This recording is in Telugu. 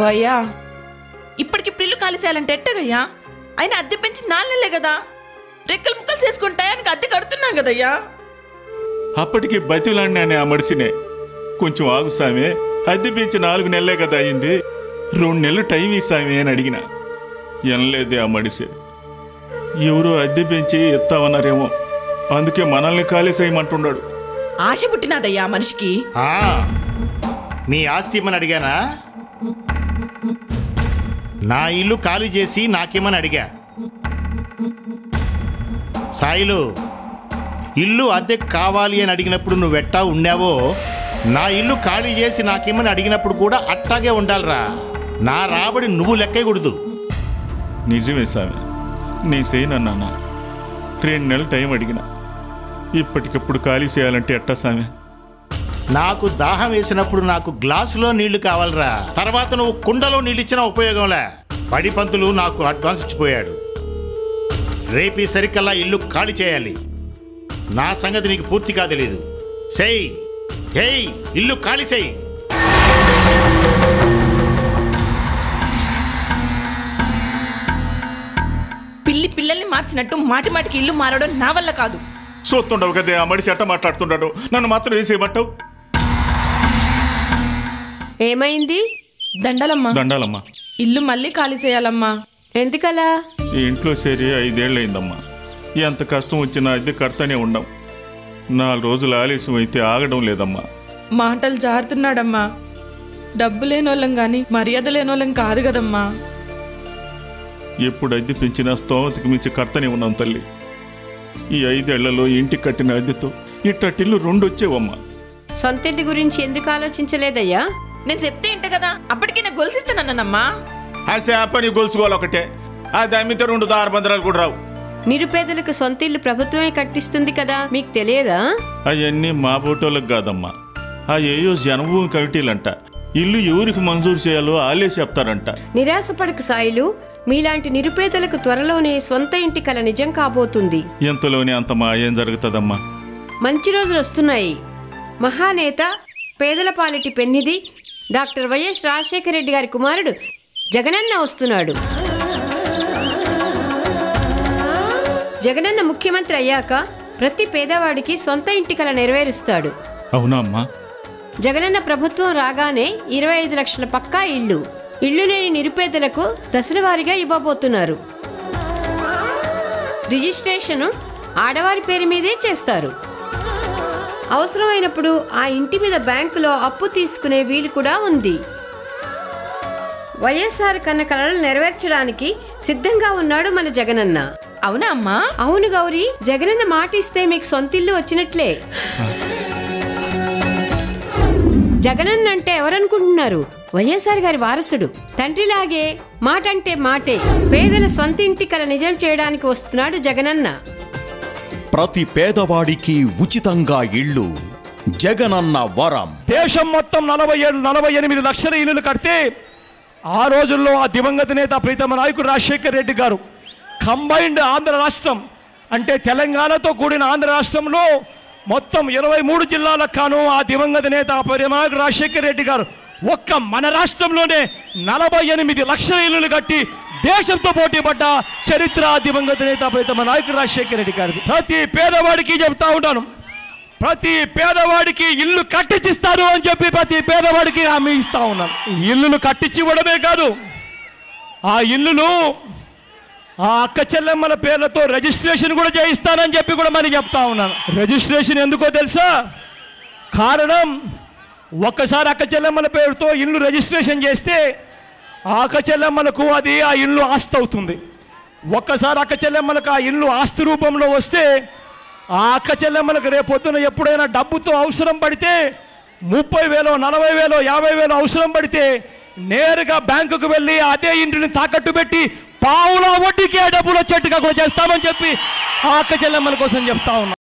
ఓ అయ్యా, ఇప్పటికిప్పుడు ఇల్లు ఖాళీ చేయాలంటే ఎట్టగయ్యా? అయినా అద్దె పెంచి 4 నెలలే కదా, రెక్కలు ముక్కలు చేసుకుంటే ఆయనకు అద్దె కడుతున్నాం కదయ్యా. అప్పటికి బతిలాడినానే ఆ మడిసినే, కొంచెం ఆగు సామే, అద్దె పెంచి 4 నెలలే కదా అయింది, 2 నెలలు టైం ఇస్తామే అని అడిగిన. ఎనలేదే ఆ మడిసే. ఎవరో అద్దె పెంచి ఎత్తామన్నారేమో, అందుకే మనల్ని ఖాళీ చేయమంటున్నాడు. ఆశ పుట్టినాదయ్యా మనిషికి. మీ ఆస్తి ఇమ్మని అడిగానా? నా ఇల్లు ఖాళీ చేసి నాకేమని అడిగా? సాయిలు, ఇల్లు అద్దెకు కావాలి అని అడిగినప్పుడు నువ్వెట్టా ఉన్నావో, నా ఇల్లు ఖాళీ చేసి నాకేమని అడిగినప్పుడు కూడా అట్టాగే ఉండాలిరా. నా రాబడి నువ్వు లెక్కకూడదు. నిజమే సామె, నేను చేయనన్నా. 2 నెలలు టైం అడిగిన, ఇప్పటికప్పుడు ఖాళీ చేయాలంటే ఎట్టా సామె? నాకు దాహం వేసినప్పుడు నాకు గ్లాసులో నీళ్లు కావాలరా, తర్వాత నువ్వు కుండలో నీళ్ళు ఇచ్చినా ఉపయోగంలే. పడి పంతులు నాకు అడ్వాన్స్ ఇచ్చిపోయాడు. రేపీ సరికల్లా ఇల్లు ఖాళీ చేయాలి. నా సంగతి నీకు పూర్తిగా తెలీదు. చెయ్యి, ఇల్లు ఖాళీ చెయ్యి. పిల్లల్ని మార్చినట్టు మాటి మాటికి ఇల్లు మారడం నా వల్ల కాదు. చూస్తుండవు కదే ఆ మడిసి ఎట్ట మాట్లాడుతున్నాడు, నన్ను మాత్రం ఏం చేయమంటావు? ఏమైంది? దండాలమ్మా, ఇల్లు మళ్ళీ ఖాళీ చేయాలమ్మా. ఎందుకలా? ఈ ఇంట్లో చేరి 5 ఏళ్ళయిందమ్మా. ఎంత కష్టం వచ్చినా అద్దె కడతానే ఉండం. 4 రోజులు ఆలస్యం అయితే ఆగడం లేదమ్మా. మాటలు జారుతున్నాడమ్మా. డబ్బు లేనోళ్ళం గాని మర్యాద లేనోళ్ళం కాదు కదమ్మా. ఎప్పుడు అద్దె పెంచినా స్తోమతకి మించి కడతానే ఉన్నాం తల్లి. ఈ 5 ఏళ్లలో ఇంటికి కట్టిన అద్దెతో ఇట్టటిల్లు 2 వచ్చేవమ్మా. సొంత ఇంటి గురించి ఎందుకు ఆలోచించలేదయ్యా? నేను చెప్తే ఇంట కదా, అప్పటికి నేను గొలుసిస్తానన్నానమ్మా. ఆ చేపని గొలుసుకోవాలి ఒకటే, అది అమ్మితే 2 దారబందరాలు కూడా రావు. నిరుపేదలకు సొంత ఇల్లు ప్రభుత్వమే కట్టిస్తుంది కదా, మీకు తెలియదా? అవన్నీ మా బోటోళ్ళకి కాదమ్మా. ఆ ఏయో జనభూమి కమిటీలంట, ఇల్లు ఎవరికి మంజూరు చేయాలో వాళ్ళే చెప్తారంట. నిరాశపడకు సాయిలు, మీలాంటి నిరుపేదలకు త్వరలోనే సొంత ఇంటి కల నిజం కాబోతుంది. ఎంతలోనే అంత మా ఏం జరుగుతుందమ్మా. మంచి రోజులు వస్తున్నాయి. మహానేత, పేదల పాలిటి పెన్నిధి డాక్టర్ వైఎస్ రాజశేఖర రెడ్డి గారి కుమారుడు జగనన్న వస్తున్నాడు. జగనన్న ముఖ్యమంత్రి అయ్యాక ప్రతి పేదవాడికి సొంత ఇంటి కల నెరవేరుస్తాడు. అవునా అమ్మా? జగనన్న ప్రభుత్వం రాగానే 25 లక్షల పక్కా ఇల్లు లేని నిరుపేదలకు దశల వారీగా ఇవ్వబోతున్నారు. రిజిస్ట్రేషన్ ఆడవారి పేరు మీదే చేస్తారు. అవసరమైనప్పుడు ఆ ఇంటి మీద బ్యాంకులో అప్పు తీసుకునే వీలు కూడా ఉంది. వైఎస్ఆర్ కన్న కలలు నెరవేర్చడానికి సిద్ధంగా ఉన్నాడు మన జగనన్న. అవునా అమ్మా? అవును గౌరీ, జగనన్న మాట ఇస్తే మీకు సొంతిల్లు వచ్చినట్లే. జగనన్న అంటే ఎవరనుకుంటున్నారు? వైఎస్ఆర్ గారి వారసుడు. తండ్రిలాగే మాట అంటే మాటే. పేదల సొంత ఇంటి కల నిజం చేయడానికి వస్తున్నాడు జగనన్న. ప్రతి పేదవాడికి ఉచితంగా ఇళ్ళు, జగనన్న వరం. దేశం మొత్తం 47-48 లక్షల ఇల్లులు కడితే ఆ రోజుల్లో ఆ దివంగత నేత ప్రీతమ నాయకుడు రాజశేఖర రెడ్డి గారు కంబైన్డ్ ఆంధ్ర రాష్ట్రం అంటే తెలంగాణతో కూడిన ఆంధ్ర రాష్ట్రంలో మొత్తం 23 జిల్లాలకు కాను ఆ దివంగత నేత ప్రీతమ నాయకుడు రాజశేఖర రెడ్డి గారు ఒక్క మన రాష్ట్రంలోనే 48 లక్షల ఇల్లులు కట్టి దేశంతో పోటీ పడ్డ చరిత్ర దివంగత నేత ప్రీతమ నాయకుడు రాజశేఖర రెడ్డి గారిది. ప్రతి పేదవాడికి చెప్తా ఉంటాను, ప్రతి పేదవాడికి ఇల్లు కట్టించిస్తారు అని చెప్పి ప్రతి పేదవాడికి హామీ ఇస్తా ఉన్నాను. ఇల్లులు కట్టించివ్వడమే కాదు, ఆ ఇల్లులు ఆ అక్క చెల్లెమ్మల పేర్లతో రిజిస్ట్రేషన్ కూడా చేయిస్తానని చెప్పి కూడా మరి చెప్తా ఉన్నాను. రిజిస్ట్రేషన్ ఎందుకో తెలుసా? కారణం, ఒక్కసారి అక్క చెల్లెమ్మల పేరుతో ఇల్లు రిజిస్ట్రేషన్ చేస్తే ఆ అక్క చెల్లెమ్మలకు అది ఆ ఇల్లు ఆస్తి అవుతుంది. ఒక్కసారి అక్క చెల్లెమ్మలకు ఆ ఇల్లు ఆస్తి రూపంలో వస్తే ఆ అక్క చెల్లెమ్మలకు రేపొద్దున ఎప్పుడైనా డబ్బుతో అవసరం పడితే 30,000, 40,000, 50,000 అవసరం పడితే నేరుగా బ్యాంకుకు వెళ్ళి అదే ఇంటిని తాకట్టు పెట్టి పావుల వడ్డీకి ఆ డబ్బులు వచ్చేట్టుగా కూడా చేస్తామని చెప్పి ఆ అక్క చెల్లెమ్మల కోసం చెప్తా ఉన్నా.